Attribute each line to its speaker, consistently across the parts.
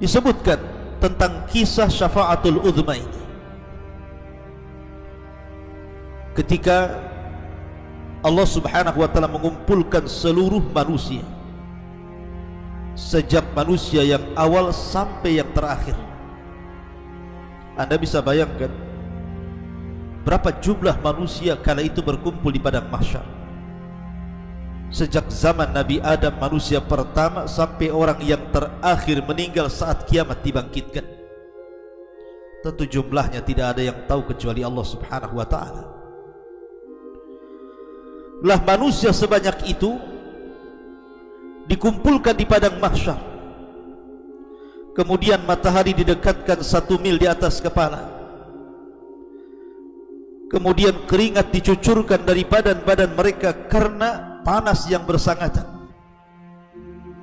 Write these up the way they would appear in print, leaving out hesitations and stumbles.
Speaker 1: disebutkan tentang kisah syafaatul uzma ini. Ketika Allah Subhanahu wa taala mengumpulkan seluruh manusia, sejak manusia yang awal sampai yang terakhir. Anda bisa bayangkan berapa jumlah manusia kala itu berkumpul di padang mahsyar. Sejak zaman Nabi Adam, manusia pertama, sampai orang yang terakhir meninggal saat kiamat dibangkitkan. Tentu jumlahnya tidak ada yang tahu kecuali Allah Subhanahu wa taala. Lah manusia sebanyak itu dikumpulkan di padang mahsyar. Kemudian matahari didekatkan 1 mil di atas kepala. Kemudian keringat dicucurkan dari badan-badan mereka karena panas yang bersangatan.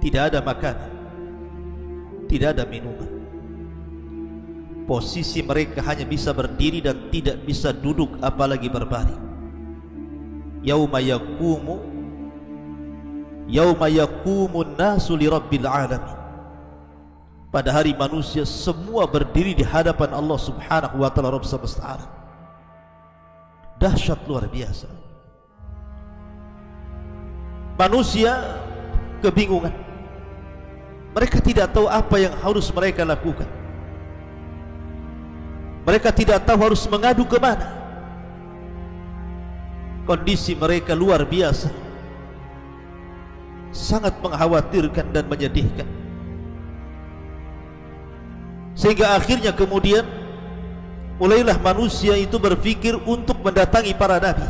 Speaker 1: Tidak ada makanan, tidak ada minuman. Posisi mereka hanya bisa berdiri dan tidak bisa duduk, apalagi berbaring. Yauma yaqumun nasu li rabbil alamin. Pada hari manusia semua berdiri di hadapan Allah Subhanahu wa taala, Rabb semesta alam. Dahsyat luar biasa. Manusia kebingungan. Mereka tidak tahu apa yang harus mereka lakukan. Mereka tidak tahu harus mengadu ke mana. Kondisi mereka luar biasa, sangat mengkhawatirkan dan menyedihkan. Sehingga akhirnya kemudian mulailah manusia itu berpikir untuk mendatangi para nabi.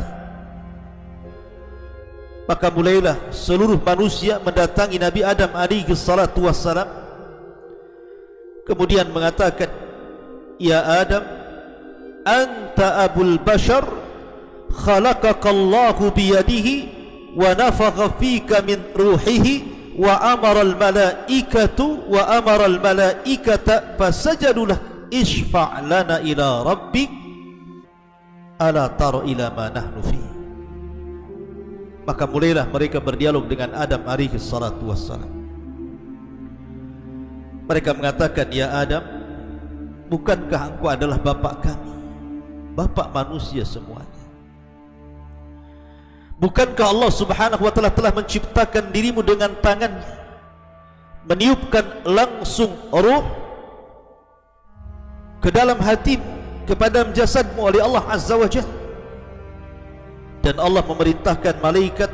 Speaker 1: Maka mulailah seluruh manusia mendatangi Nabi Adam alaihi salatu wassalam. Kemudian mengatakan, "Ya Adam, anta abul bashar, khalaqakallahu biyadihi wa nafakha fika min ruhihi wa amara al-malaikata fasajadu lah, ishfa' lana ila rabbik ala tara ila ma nahnu fi." Maka mulailah mereka berdialog dengan Adam alaihi salatu wassalam. Mereka mengatakan, "Ya Adam, bukankah engkau adalah bapak kami, bapak manusia semuanya? Bukankah Allah Subhanahu wa taala telah menciptakan dirimu dengan tangannya, meniupkan langsung ruh ke dalam hatimu, kepada jasadmu oleh Allah Azza wa Jalla, dan Allah memerintahkan malaikat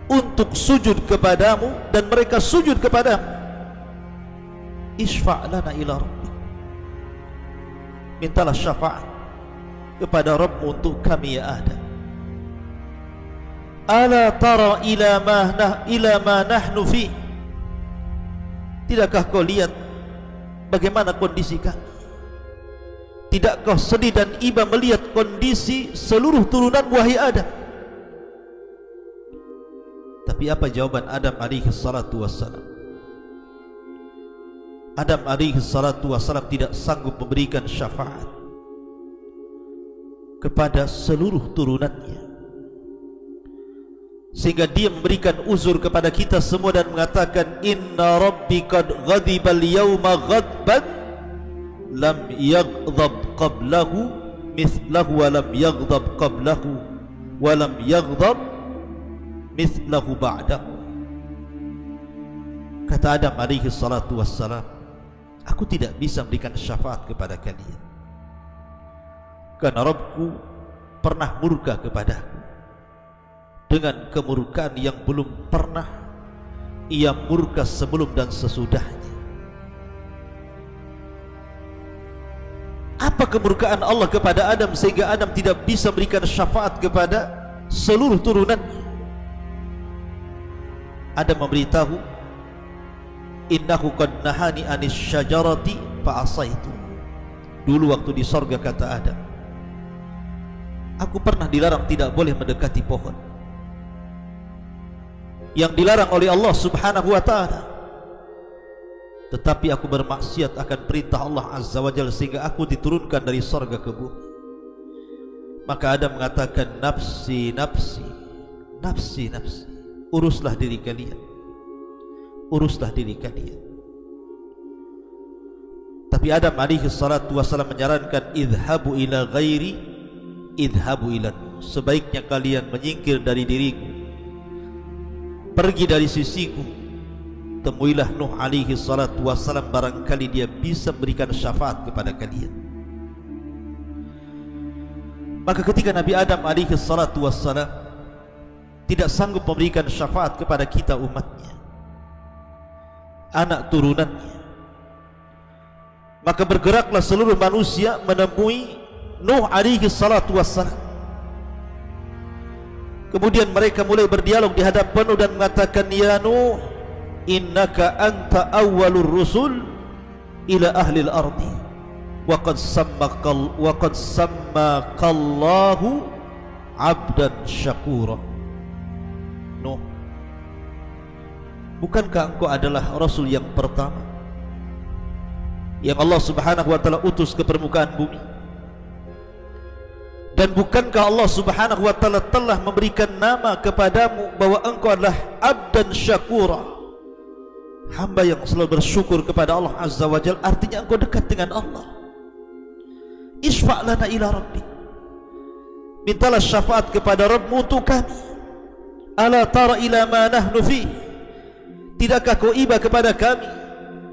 Speaker 1: untuk sujud kepadamu dan mereka sujud kepadamu. Ishfa' lana ila rabbik, mintalah syafaat kepada Rabbmu untuk kami ya Adam. Ala tara ila ma nahnu fi, tidakkah kau lihat bagaimana kondisi kami? Tidakkah sedih dan iba melihat kondisi seluruh turunan wahai Adam? Tapi apa jawaban Adam alaihi salatu wassalam? Adam alaihi salatu wassalam tidak sanggup memberikan syafaat kepada seluruh turunannya, sehingga dia memberikan uzur kepada kita semua dan mengatakan, "Inna rabbi qad ghadibal yawma ghadban lam yaghdab qablahu mithlahu wa lam yaghdab qablahu wa lam yaghdab mithlahu ba'dahu." Kata Adam alaihi salatu wassalam, aku tidak bisa memberikan syafaat kepada kalian karena Rabbku pernah murka kepadaku dengan kemurkaan yang belum pernah ia murka sebelum dan sesudahnya. Apa kemurkaan Allah kepada Adam sehingga Adam tidak bisa memberikan syafaat kepada seluruh turunannya? Adam memberitahu, "Innahu qad nahani anis syajarati fa asaitu." Dulu waktu di sorga, kata Adam, aku pernah dilarang tidak boleh mendekati pohon yang dilarang oleh Allah Subhanahu wa ta'ala, tetapi aku bermaksiat akan perintah Allah Azza wa Jalla sehingga aku diturunkan dari sorga ke bumi. Maka Adam mengatakan, "Nafsi, nafsi, nafsi, nafsi." Uruslah diri kalian, uruslah diri kalian. Tapi Adam alaihi salatu wassalam menyarankan, idhabu ila ghairi, idhabu ila, sebaiknya kalian menyingkir dari diriku, pergi dari sisiku, temuilah Nuh alaihi salatu wassalam, barangkali dia bisa berikan syafaat kepada kalian. Maka ketika Nabi Adam alaihi salatu wassalam tidak sanggup memberikan syafaat kepada kita umatnya, anak turunannya, maka bergeraklah seluruh manusia menemui Nuh alaihi salatu wassalam. Kemudian mereka mulai berdialog di hadapan Nuh dan mengatakan, ya Nuh, innaka anta awwalur rusul ila ahli al-ardi wa qad sammakallahu abdan syakura. Nuh, bukankah engkau adalah rasul yang pertama yang Allah subhanahu wa ta'ala utus ke permukaan bumi? Dan bukankah Allah subhanahu wa ta'ala telah memberikan nama kepadamu bahwa engkau adalah abdan syakura, hamba yang selalu bersyukur kepada Allah azza wa jalla? Artinya engkau dekat dengan Allah. Isfa' lana ila rabbik, mintalah syafaat kepada Rabbmu untuk kami. Ala tara ila ma nahnu fi, tidakkah kau iba kepada kami,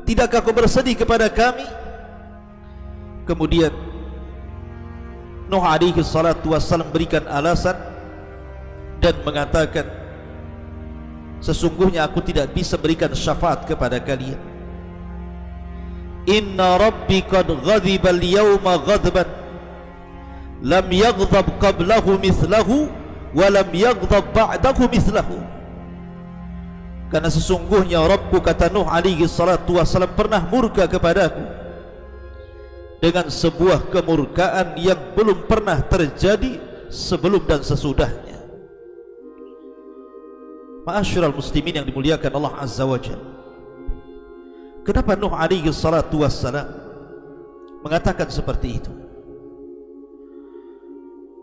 Speaker 1: tidakkah kau bersedih kepada kami? Kemudian Nuh alaihi salatu wassalam berikan alasan dan mengatakan, sesungguhnya aku tidak bisa berikan syafaat kepada kalian. Inna rabbi qad ghadiba al-yawma ghadban lam yaghdab qablahu mithlahu wa lam yaghdab ba'dahu mithlahu. Karena sesungguhnya Rabbku, kata Nuh alaihi salatu wassalam, pernah murka kepadaku dengan sebuah kemurkaan yang belum pernah terjadi sebelum dan sesudahnya. Ma'asyiral muslimin yang dimuliakan Allah azza wa jalla, kenapa Nuh alaihi salatu wassalam mengatakan seperti itu?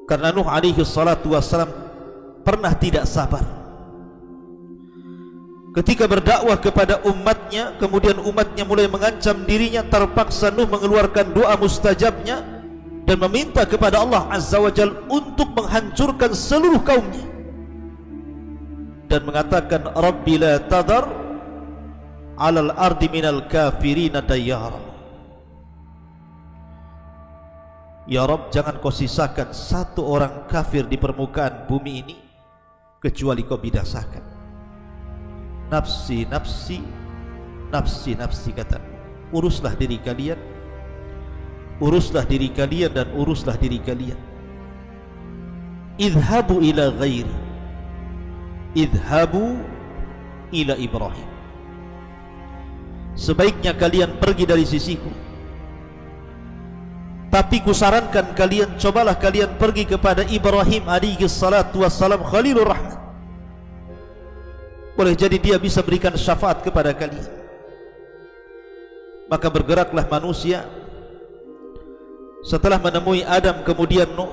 Speaker 1: Karena Nuh alaihi salatu wassalam pernah tidak sabar ketika berdakwah kepada umatnya, kemudian umatnya mulai mengancam dirinya. Terpaksa Nuh mengeluarkan doa mustajabnya dan meminta kepada Allah azza wa jalla untuk menghancurkan seluruh kaumnya, dan mengatakan, Rabbi la tadar alal ardi minal kafirina dayyara. Ya Rabb, jangan kau sisakan satu orang kafir di permukaan bumi ini kecuali kau binasakan. Nafsi, nafsi, nafsi, nafsi, kata, uruslah diri kalian, uruslah diri kalian, dan uruslah diri kalian. Idhabu ila ghairi, idhabu ila Ibrahim, sebaiknya kalian pergi dari sisiku, tapi kusarankan kalian, cobalah kalian pergi kepada Ibrahim alaihi salatu wassalam, Khalilur Rahman. Boleh jadi dia bisa berikan syafaat kepada kalian. Maka bergeraklah manusia setelah menemui Adam kemudian Nuh,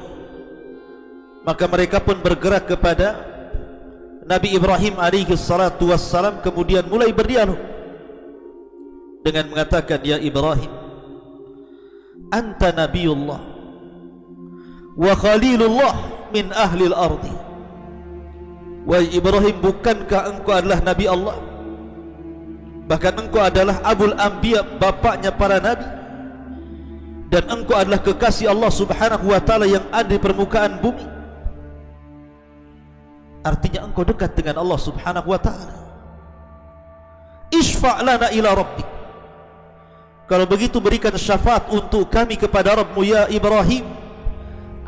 Speaker 1: maka mereka pun bergerak kepada Nabi Ibrahim alaihi salatu wassalam, kemudian mulai berdialog dengan mengatakan, ya Ibrahim, anta nabiyullah wa khalilullah min ahli al-ardi. Wahai Ibrahim, bukankah engkau adalah Nabi Allah, bahkan engkau adalah Abul Anbiya, bapaknya para nabi, dan engkau adalah kekasih Allah subhanahu wa ta'ala yang ada di permukaan bumi. Artinya engkau dekat dengan Allah subhanahu wa ta'ala. Isfa' lana ila rabbik, kalau begitu berikan syafaat untuk kami kepada Rabbmu ya Ibrahim.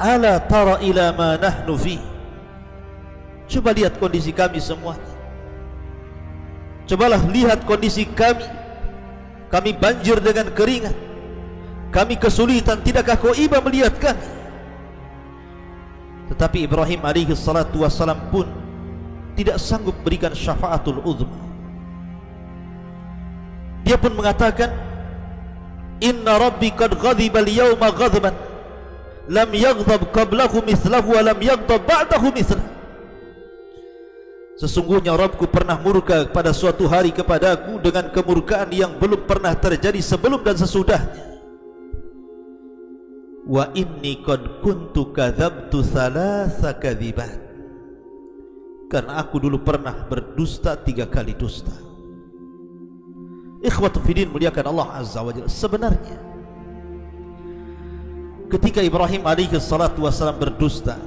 Speaker 1: Ala tara ila ma nahnu fi, coba lihat kondisi kami semuanya, cobalah lihat kondisi kami. Kami banjir dengan keringat, kami kesulitan, tidakkah kau iba melihat kami? Tetapi Ibrahim alaihi salatu wassalam pun tidak sanggup berikan syafaatul uzma. Dia pun mengatakan, inna rabbi qad ghadiba al-yawma ghadban lam yaghdab qablahu mithlahu wa lam yaghdab ba'dahu mithlahu. Sesungguhnya Rabbku pernah murka pada suatu hari kepadaku dengan kemurkaan yang belum pernah terjadi sebelum dan sesudahnya. wa inni qad kuntu kadzabtu thalatha kadzibat, karena aku dulu pernah berdusta 3 kali dusta. Ikhwatu fiddin, muliakan Allah azza wa jalla, sebenarnya ketika Ibrahim alaihi salatu wasallam berdusta,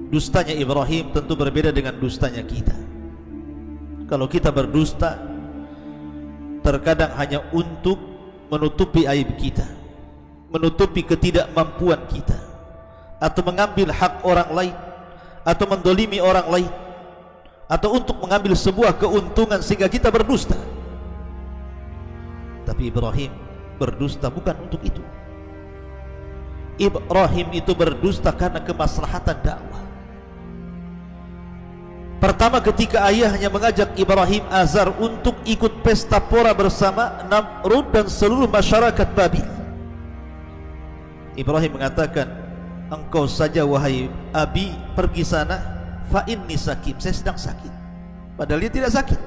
Speaker 1: dustanya Ibrahim tentu berbeda dengan dustanya kita. Kalau kita berdusta terkadang hanya untuk menutupi aib kita, menutupi ketidakmampuan kita, atau mengambil hak orang lain, atau mendolimi orang lain, atau untuk mengambil sebuah keuntungan sehingga kita berdusta. Tapi Ibrahim berdusta bukan untuk itu. Ibrahim itu berdusta karena kemaslahatan dakwah. Pertama, ketika ayahnya mengajak Ibrahim Azar untuk ikut pesta pora bersama Namrud dan seluruh masyarakat Babil, Ibrahim mengatakan, engkau saja wahai abi pergi sana, fa inni sakit, saya sedang sakit. Padahal dia tidak sakit.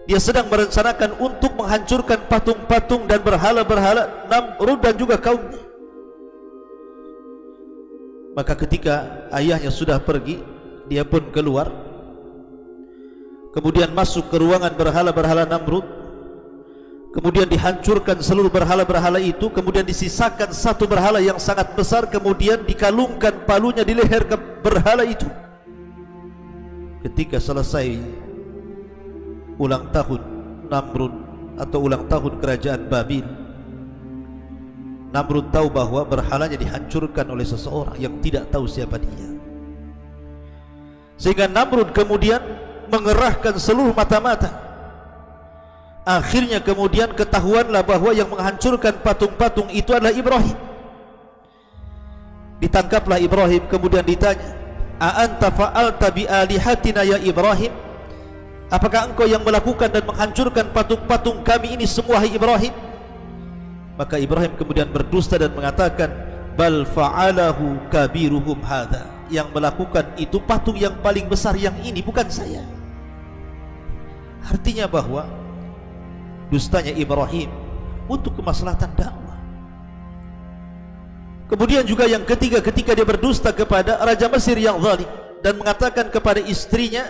Speaker 1: Dia sedang merencanakan untuk menghancurkan patung-patung dan berhala-berhala Namrud dan juga kaumnya. Maka ketika ayahnya sudah pergi, dia pun keluar, kemudian masuk ke ruangan berhala-berhala Namrud, kemudian dihancurkan seluruh berhala-berhala itu, kemudian disisakan satu berhala yang sangat besar, kemudian dikalungkan palunya di leher ke berhala itu. Ketika selesai ulang tahun Namrud atau ulang tahun kerajaan Babil, Namrud tahu bahwa berhalanya dihancurkan oleh seseorang yang tidak tahu siapa dia. Sehingga Namrud kemudian mengerahkan seluruh mata-mata. Akhirnya kemudian ketahuanlah bahwa yang menghancurkan patung-patung itu adalah Ibrahim. Ditangkaplah Ibrahim, kemudian ditanya, a anta fa'alta bi alihatina ya Ibrahim? Apakah engkau yang melakukan dan menghancurkan patung-patung kami ini semua, hai Ibrahim? Maka Ibrahim kemudian berdusta dan mengatakan, bal fa'alahu kabiruhum hadza, yang melakukan itu patung yang paling besar yang ini, bukan saya. Artinya bahwa dustanya Ibrahim untuk kemaslahatan dakwah. Kemudian juga yang ketiga, ketika dia berdusta kepada Raja Mesir yang zalim dan mengatakan kepada istrinya,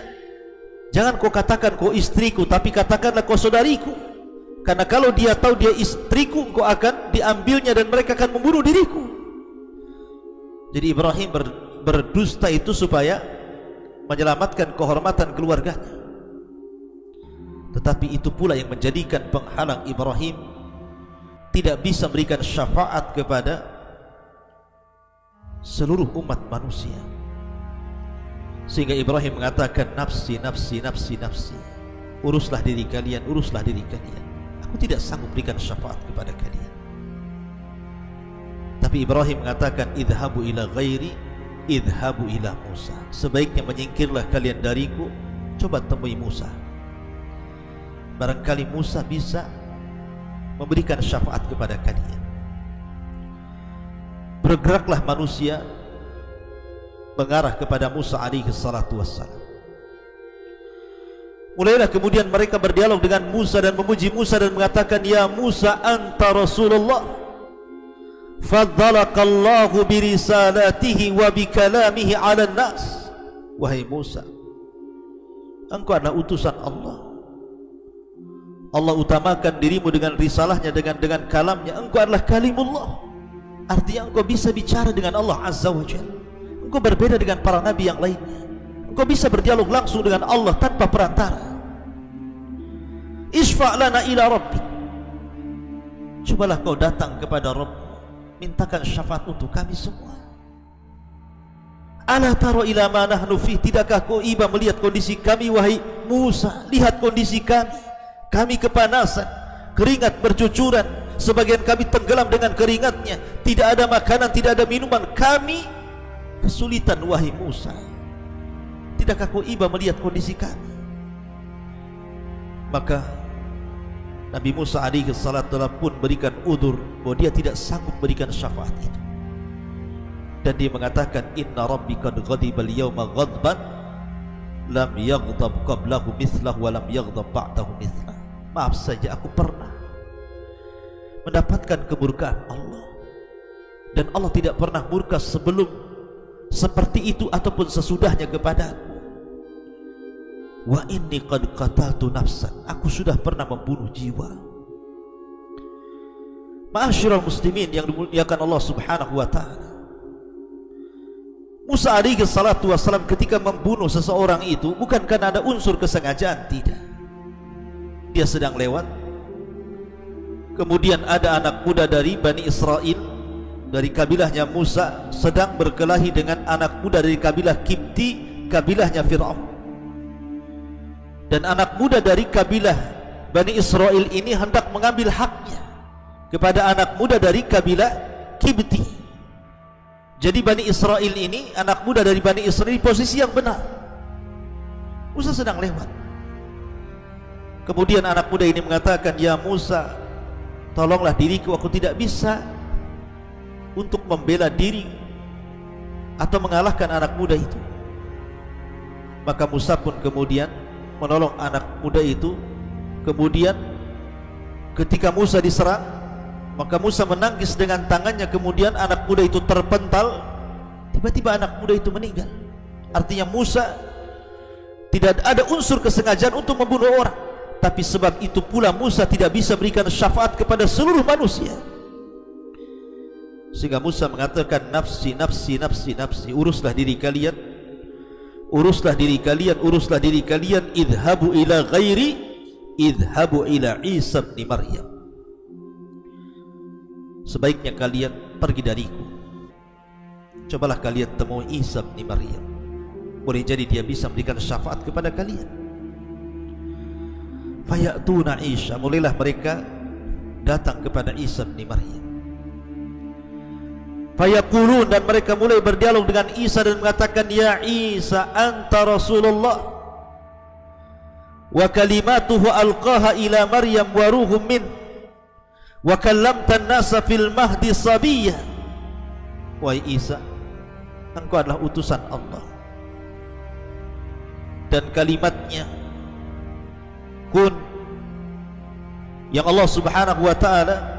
Speaker 1: jangan kau katakan kau istriku, tapi katakanlah kau saudariku, karena kalau dia tahu dia istriku, kau akan diambilnya dan mereka akan membunuh diriku. Jadi Ibrahim berdusta itu supaya menyelamatkan kehormatan keluarganya. Tetapi itu pula yang menjadikan penghalang Ibrahim tidak bisa memberikan syafaat kepada seluruh umat manusia. Sehingga Ibrahim mengatakan, nafsi, nafsi, nafsi, nafsi, uruslah diri kalian, uruslah diri kalian, aku tidak sanggup berikan syafaat kepada kalian. Tapi Ibrahim mengatakan, idhabu ila ghairi, idhabu ila Musa, sebaiknya menyingkirlah kalian dariku, coba temui Musa, barangkali Musa bisa memberikan syafaat kepada kalian. Bergeraklah manusia mengarah kepada Musa alaihi salatu wassalam. Mulailah kemudian mereka berdialog dengan Musa dan memuji Musa dan mengatakan, ya Musa anta Rasulullah, faddalakallahu birisalatihi wa bikalamihi ala nas. Wahai Musa, engkau adalah utusan Allah. Allah utamakan dirimu dengan risalahnya, dengan kalamnya. Engkau adalah kalimullah, artinya engkau bisa bicara dengan Allah azza wa jalla. Engkau berbeda dengan para nabi yang lainnya. Engkau bisa berdialog langsung dengan Allah tanpa perantara. Isfa' lana ila rabbik, cobalah kau datang kepada Rabb, mintakan syafaat untuk kami semua. Ala taro ila ma nahnu fi, tidakkah kau iba melihat kondisi kami wahai Musa? Lihat kondisi kami, kami kepanasan, keringat bercucuran, sebagian kami tenggelam dengan keringatnya, tidak ada makanan, tidak ada minuman, kami kesulitan wahai Musa. Tidakkah kau iba melihat kondisi kami? Maka Nabi Musa alaihi salatu pun berikan udzur bahwa dia tidak sanggup berikan syafaat itu. Dan dia mengatakan, inna rabbi qad ghadiba al-yawma ghadban lam yaghdab qablahu mithlahu wa lam yaghdab ba'dahu mithlahu. Maaf saja, aku pernah mendapatkan kemurkaan Allah, dan Allah tidak pernah murka sebelum seperti itu ataupun sesudahnya kepadaku. Wa inni qad qataltu nafsan, aku sudah pernah membunuh jiwa. Ma'asyiral muslimin yang dimuliakan Allah Subhanahu wa taala, Musa alaihi salatu wassalam ketika membunuh seseorang itu bukan karena ada unsur kesengajaan, tidak. Dia sedang lewat, kemudian ada anak muda dari Bani Israel, dari kabilahnya Musa, sedang berkelahi dengan anak muda dari kabilah Kipti, kabilahnya Fir'aun. Dan anak muda dari kabilah Bani Israel ini hendak mengambil haknya kepada anak muda dari kabilah Kipti. Jadi Bani Israel ini, anak muda dari Bani Israel, di posisi yang benar. Musa sedang lewat, kemudian anak muda ini mengatakan, ya Musa, tolonglah diriku, aku tidak bisa untuk membela diri atau mengalahkan anak muda itu. Maka Musa pun kemudian menolong anak muda itu. Kemudian ketika Musa diserang, maka Musa menangis dengan tangannya, kemudian anak muda itu terpental. Tiba-tiba anak muda itu meninggal. Artinya Musa tidak ada unsur kesengajaan untuk membunuh orang, tapi sebab itu pula Musa tidak bisa berikan syafaat kepada seluruh manusia. Sehingga Musa mengatakan, nafsi, nafsi, nafsi, nafsi, uruslah diri kalian, uruslah diri kalian, uruslah diri kalian. Idhabu ila ghairi, idhabu ila Isa bin Maryam. Sebaiknya kalian pergi dariku, cobalah kalian temui Isa bin Maryam, boleh jadi dia bisa memberikan syafaat kepada kalian. Fayatuna Isa, mulailah mereka datang kepada Isa bin Maryam. Fayaqulun, dan mereka mulai berdialog dengan Isa dan mengatakan, ya Isa, anta Rasulullah wa kalimatuhu alqaha ila Maryam wa ruhum min wa kallamta an-nasa fil mahdi sabiyya. Wahai Isa, engkau adalah utusan Allah, dan kalimatnya kun yang Allah Subhanahu wa ta'ala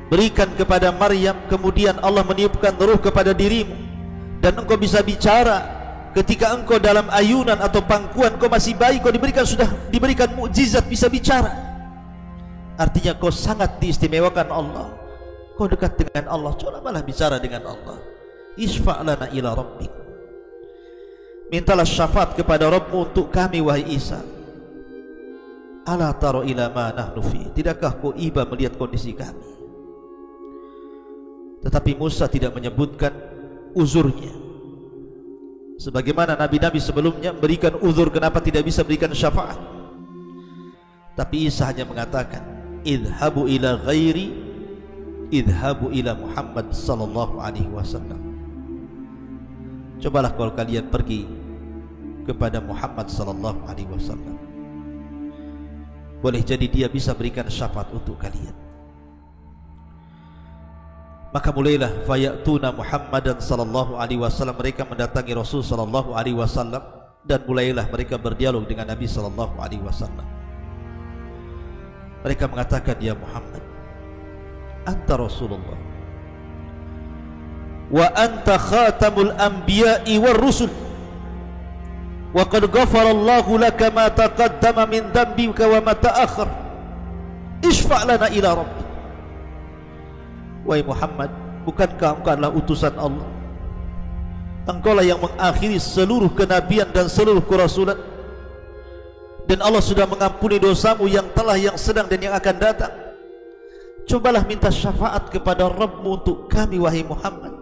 Speaker 1: berikan kepada Maryam, kemudian Allah meniupkan ruh kepada dirimu, dan engkau bisa bicara ketika engkau dalam ayunan atau pangkuan, kau masih bayi, kau sudah diberikan mukjizat bisa bicara. Artinya kau sangat diistimewakan Allah, kau dekat dengan Allah. Cobalah bicara dengan Allah. Isfa' lana ila rabbik, mintalah syafaat kepada Rabbmu untuk kami, wahai Isa. Ala taro ila ma nahnu fi, tidakkah kau iba melihat kondisi kami? Tetapi Musa tidak menyebutkan uzurnya, sebagaimana nabi-nabi sebelumnya berikan uzur kenapa tidak bisa berikan syafaat. Tapi Isa hanya mengatakan, idhabu ila ghairi, idhabu ila Muhammad sallallahu alaihi wasallam. Cobalah kalau kalian pergi kepada Muhammad sallallahu alaihi wasallam, boleh jadi dia bisa berikan syafaat untuk kalian. Maka mulailah fayatuna Muhammadan sallallahu alaihi wasallam, mereka mendatangi Rasul sallallahu alaihi wasallam, dan mulailah mereka berdialog dengan Nabi sallallahu alaihi wasallam. Mereka mengatakan, ya Muhammad, anta Rasulullah wa anta khatamul anbiya'i war rusul wa qad ghafara Allahu laka ma taqaddama min dhanbika wa ma ta'akhkhar, isfa' lana ila rabbik. Wahai Muhammad, bukankah engkau adalah utusan Allah? Engkaulah yang mengakhiri seluruh kenabian dan seluruh kerasulan, dan Allah sudah mengampuni dosamu yang telah, yang sedang, dan yang akan datang. Cobalah minta syafaat kepada Rabbmu untuk kami, wahai Muhammad.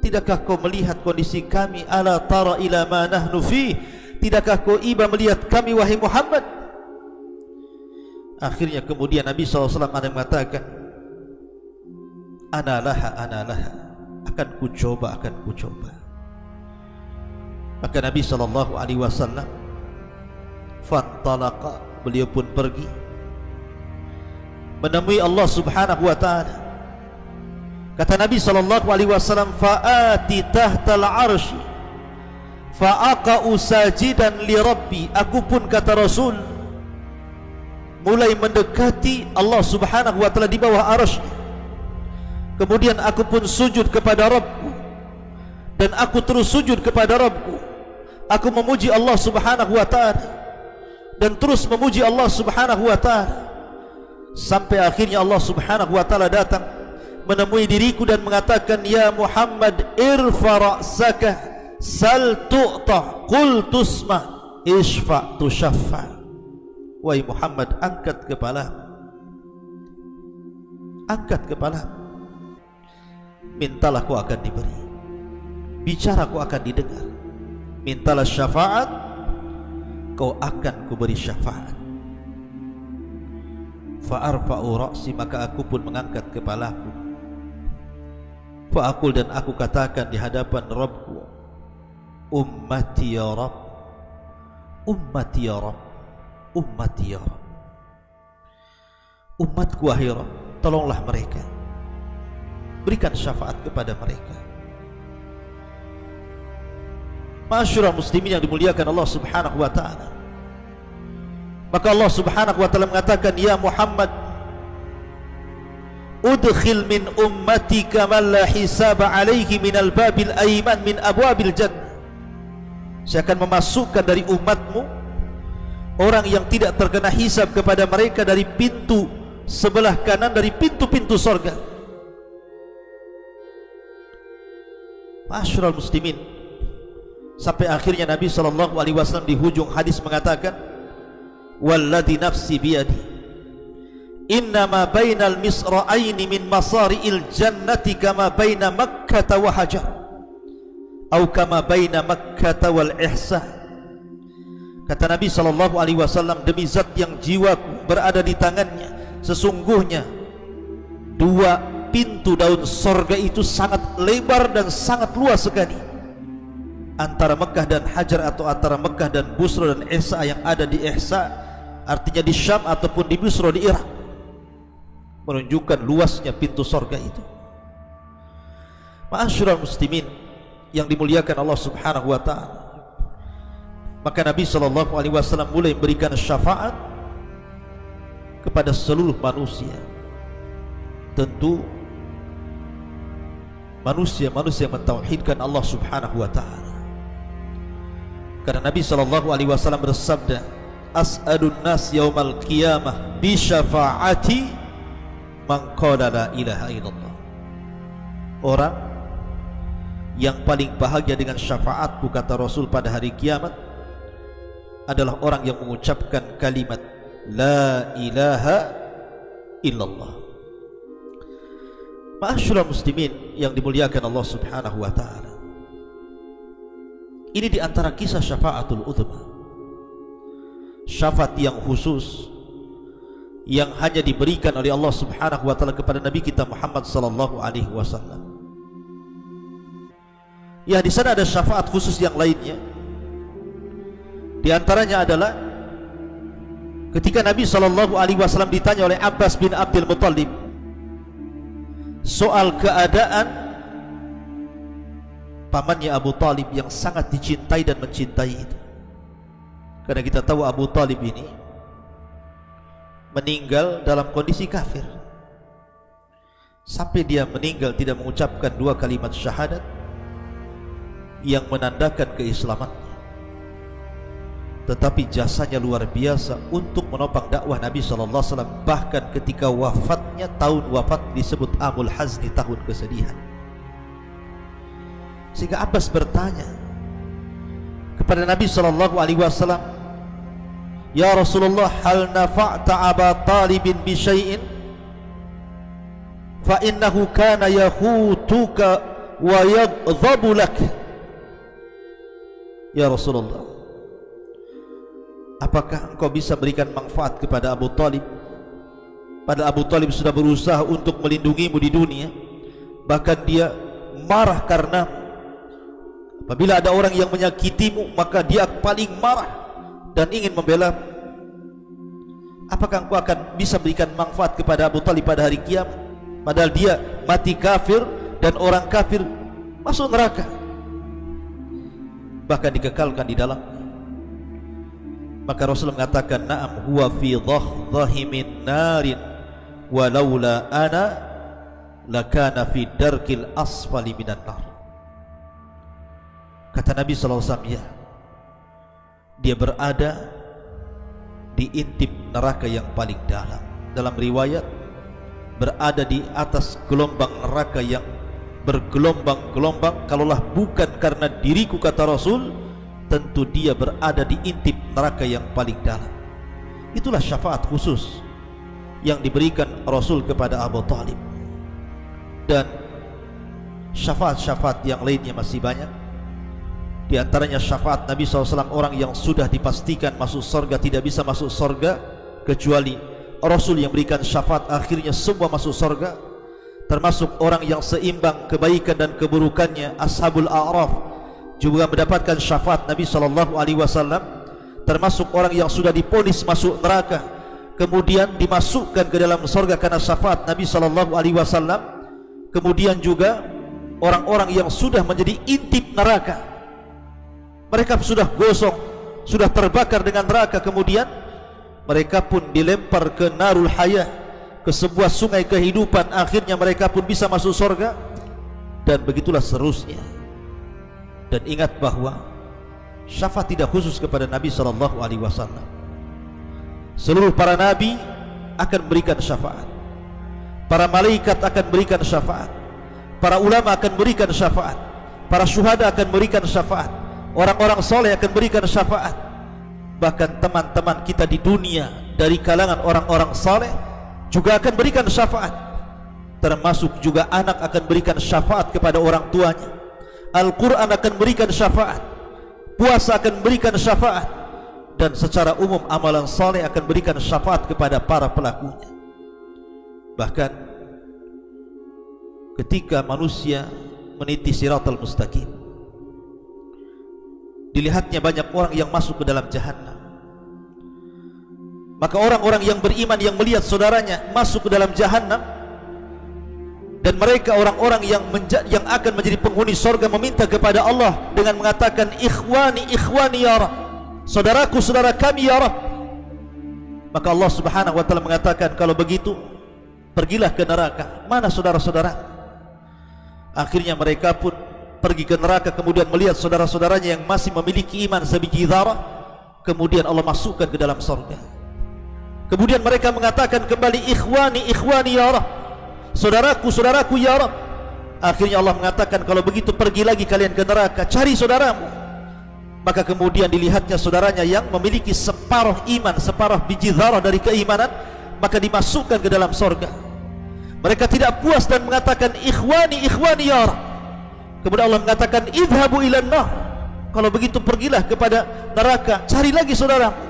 Speaker 1: Tidakkah kau melihat kondisi kami? Ala tara ila ma nahnu fi, tidakkah kau iba melihat kami, wahai Muhammad? Akhirnya kemudian Nabi SAW ada mengatakan, ana laha, akan ku coba, akan ku coba. Maka Nabi SAW fantalaqa, beliau pun pergi menemui Allah Subhanahu wa ta'ala. Kata Nabi SAW, fa'ati tahtal arshi fa'aqa'u sajidan li rabbi. Aku pun, kata Rasul, mulai mendekati Allah subhanahu wa ta'ala di bawah arasy. Kemudian aku pun sujud kepada Rabbku, dan aku terus sujud kepada Rabbku. Aku memuji Allah subhanahu wa ta'ala dan terus memuji Allah subhanahu wa ta'ala, sampai akhirnya Allah subhanahu wa ta'ala datang menemui diriku dan mengatakan, ya Muhammad, irfa ra'saka sal tu'ta qul tusma isfa tushaffa. Wahai Muhammad, angkat kepala, angkat kepala, mintalah kau akan diberi, bicara kau akan didengar, mintalah syafaat, kau akan kuberi syafaat. Fa'arfa'u ra'si, maka aku pun mengangkat kepalaku. Fa'akul, dan aku katakan di hadapan Rabbku, ummati ya Rabb, ummati ya Rabb, ummati ya Rabb, umatku wahai Rabb, tolonglah mereka, berikan syafaat kepada mereka. Ma'asyiral muslimin yang dimuliakan Allah subhanahu wa ta'ala, maka Allah subhanahu wa ta'ala mengatakan, ya Muhammad, udkhil min ummatika man la hisaba alaihi minal babil ayman min abwabil jannah. Saya akan memasukkan dari umatmu orang yang tidak terkena hisab kepada mereka dari pintu sebelah kanan dari pintu-pintu sorga. Ma'asyiral muslimin, sampai akhirnya Nabi SAW di hujung hadis mengatakan, walladhi nafsi biyadi, innama bainal misra'aini min masari'il jannati kama baina Makkah wa Hajar, atau kama baina Makkah wal Ihsan. Kata Nabi SAW, demi zat yang jiwaku berada di tangannya, sesungguhnya dua pintu daun sorga itu sangat lebar dan sangat luas sekali, antara Mekah dan Hajar, atau antara Mekah dan Busra dan Ihsa yang ada di Ihsa, artinya di Syam, ataupun di Busra di Irak, menunjukkan luasnya pintu sorga itu. Ma'asyiral muslimin yang dimuliakan Allah subhanahu wa ta'ala, maka Nabi SAW mulai memberikan syafaat kepada seluruh manusia. Tentu manusia yang mentauhidkan Allah subhanahu wa ta'ala, karena Nabi SAW bersabda, as'adun nas yaumal qiyamah bi syafaati man qala la ilaha illallah. Orang yang paling bahagia dengan syafaatku, kata Rasul, pada hari kiamat adalah orang yang mengucapkan kalimat la ilaha illallah. Ma'asyiral muslimin yang dimuliakan Allah subhanahu wa ta'ala, ini diantara kisah syafaatul uzma, syafaat yang khusus yang hanya diberikan oleh Allah subhanahu wa ta'ala kepada Nabi kita Muhammad sallallahu alaihi wasallam. Ya, di sana ada syafaat khusus yang lainnya. Di antaranya adalah ketika Nabi SAW ditanya oleh Abbas bin Abdul Muttalib soal keadaan pamannya Abu Talib yang sangat dicintai dan mencintai itu. Karena kita tahu Abu Talib ini meninggal dalam kondisi kafir, sampai dia meninggal tidak mengucapkan dua kalimat syahadat yang menandakan keislamannya. Tetapi jasanya luar biasa untuk menopang dakwah Nabi SAW. Bahkan ketika wafatnya, tahun wafat disebut Amul Hazni, tahun kesedihan. Sehingga Abbas bertanya kepada Nabi SAW, ya Rasulullah, hal nafa'ta Aba Talibin bi syai'in fa innahu kana yahutuka wa yaghdhabu lak. Ya Rasulullah, apakah engkau bisa berikan manfaat kepada Abu Talib? Padahal Abu Talib sudah berusaha untuk melindungimu di dunia, bahkan dia marah karena apabila ada orang yang menyakitimu, maka dia paling marah dan ingin membela. Apakah engkau akan bisa berikan manfaat kepada Abu Talib pada hari kiamat, padahal dia mati kafir dan orang kafir masuk neraka, bahkan dikekalkan di dalam. Maka Rasul mengatakan, na'am huwa fi dhahdhahi min narin walaula ana lakana fi darkil asfali minan nar. Kata Nabi SAW, ya, dia berada di intip neraka yang paling dalam. Dalam riwayat, berada di atas gelombang neraka yang bergelombang-gelombang. Kalaulah bukan karena diriku, kata Rasul, tentu dia berada di intip neraka yang paling dalam. Itulah syafaat khusus yang diberikan Rasul kepada Abu Talib. Dan syafaat-syafaat yang lainnya masih banyak. Di antaranya syafaat Nabi SAW, orang yang sudah dipastikan masuk surga tidak bisa masuk surga kecuali Rasul yang berikan syafaat, akhirnya semua masuk surga. Termasuk orang yang seimbang kebaikan dan keburukannya, Ashabul A'raf, juga mendapatkan syafaat Nabi SAW. Termasuk orang yang sudah diponis masuk neraka, kemudian dimasukkan ke dalam surga karena syafaat Nabi SAW. Kemudian juga orang-orang yang sudah menjadi intip neraka, mereka sudah gosong, sudah terbakar dengan neraka, kemudian mereka pun dilempar ke narul hayah, ke sebuah sungai kehidupan, akhirnya mereka pun bisa masuk surga. Dan begitulah seterusnya. Dan ingat bahwa syafaat tidak khusus kepada Nabi SAW. Seluruh para nabi akan berikan syafaat, para malaikat akan berikan syafaat, para ulama akan berikan syafaat, para syuhada akan berikan syafaat, orang-orang soleh akan berikan syafaat. Bahkan teman-teman kita di dunia dari kalangan orang-orang soleh juga akan berikan syafaat. Termasuk juga anak akan berikan syafaat kepada orang tuanya. Al-Quran akan berikan syafaat, puasa akan berikan syafaat, dan secara umum amalan soleh akan berikan syafaat kepada para pelakunya. Bahkan ketika manusia meniti siratal mustaqim, dilihatnya banyak orang yang masuk ke dalam jahannam. Maka orang-orang yang beriman yang melihat saudaranya masuk ke dalam jahannam, dan mereka orang-orang yang akan menjadi penghuni surga meminta kepada Allah dengan mengatakan, ikhwani ikhwani ya Rabb, saudaraku saudara kami ya Rabb. Maka Allah Subhanahu wa taala mengatakan, kalau begitu pergilah ke neraka, mana saudara-saudara? Akhirnya mereka pun pergi ke neraka, kemudian melihat saudara-saudaranya yang masih memiliki iman sebiji dzarah, kemudian Allah masukkan ke dalam surga. Kemudian mereka mengatakan kembali, ikhwani ikhwani ya Rabb, saudaraku saudaraku ya Rabb. Akhirnya Allah mengatakan, kalau begitu pergi lagi kalian ke neraka, cari saudaramu. Maka kemudian dilihatnya saudaranya yang memiliki separuh iman, separuh biji dzarah dari keimanan, maka dimasukkan ke dalam surga. Mereka tidak puas dan mengatakan, ikhwani ikhwani ya Rabb. Kemudian Allah mengatakan, idhabu ilan nar, kalau begitu pergilah kepada neraka, cari lagi saudaramu.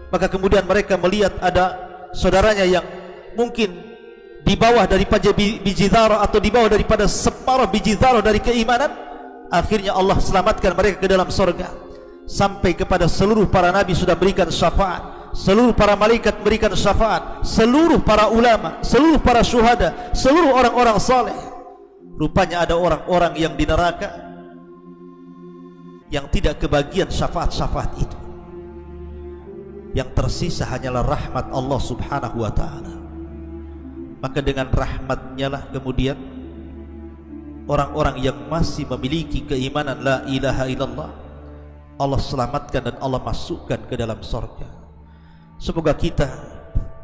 Speaker 1: Maka kemudian mereka melihat ada saudaranya yang mungkin di bawah daripada biji dzarah, atau di bawah daripada separuh biji dzarah dari keimanan. Akhirnya Allah selamatkan mereka ke dalam surga. Sampai kepada seluruh para nabi sudah berikan syafaat, seluruh para malaikat berikan syafaat, seluruh para ulama, seluruh para syuhada, seluruh orang-orang saleh. Rupanya ada orang-orang yang di neraka yang tidak kebagian syafaat-syafaat itu. Yang tersisa hanyalah rahmat Allah Subhanahu wa ta'ala. Maka dengan rahmatnya lah kemudian orang-orang yang masih memiliki keimanan la ilaha illallah, Allah selamatkan dan Allah masukkan ke dalam surga. Semoga kita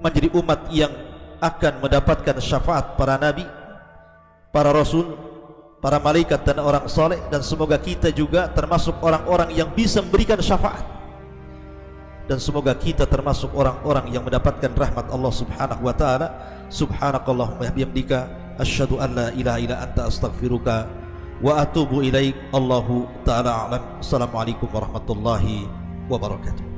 Speaker 1: menjadi umat yang akan mendapatkan syafaat para nabi, para rasul, para malaikat dan orang saleh. Dan semoga kita juga termasuk orang-orang yang bisa memberikan syafaat. Dan semoga kita termasuk orang-orang yang mendapatkan rahmat Allah Subhanahu wa ta'ala. Subhanakallahumma bihamdika asyhadu an la ilaha illa anta astaghfiruka wa atubu ilaik. Allahu ta'ala a'lam. Assalamualaikum warahmatullahi wabarakatuh.